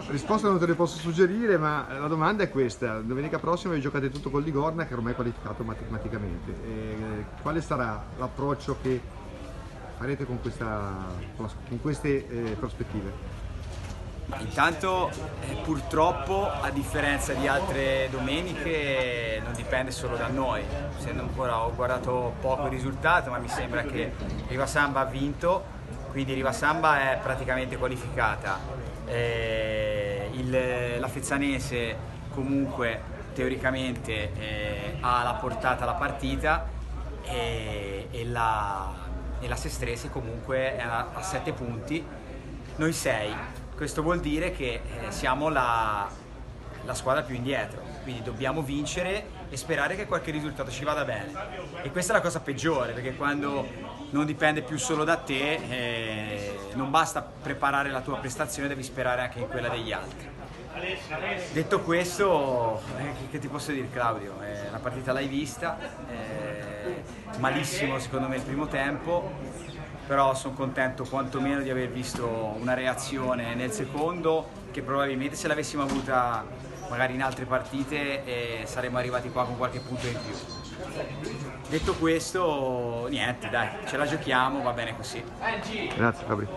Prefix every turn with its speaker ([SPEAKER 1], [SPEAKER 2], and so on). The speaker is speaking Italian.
[SPEAKER 1] Risposta non te ne posso suggerire, ma la domanda è questa. Domenica prossima vi giocate tutto col Ligorna, che ormai è qualificato matematicamente. Quale sarà l'approccio che farete con queste prospettive?
[SPEAKER 2] Intanto purtroppo, a differenza di altre domeniche, non dipende solo da noi. Ancora ho guardato poco il risultato, ma mi sembra che Rivasamba ha vinto, quindi Rivasamba è praticamente qualificata. La Fezzanese comunque teoricamente ha la portata alla partita e la Sestrese comunque è a 7 punti, noi 6. Questo vuol dire che siamo la squadra più indietro, quindi dobbiamo vincere e sperare che qualche risultato ci vada bene. E questa è la cosa peggiore, perché quando non dipende più solo da te, non basta preparare la tua prestazione, devi sperare anche in quella degli altri. Detto questo, che ti posso dire, Claudio? La partita l'hai vista, malissimo secondo me il primo tempo, però sono contento quantomeno di aver visto una reazione nel secondo che probabilmente se l'avessimo avuta magari in altre partite saremmo arrivati qua con qualche punto in più. Detto questo, niente, dai, ce la giochiamo, va bene così.
[SPEAKER 1] Grazie Fabri.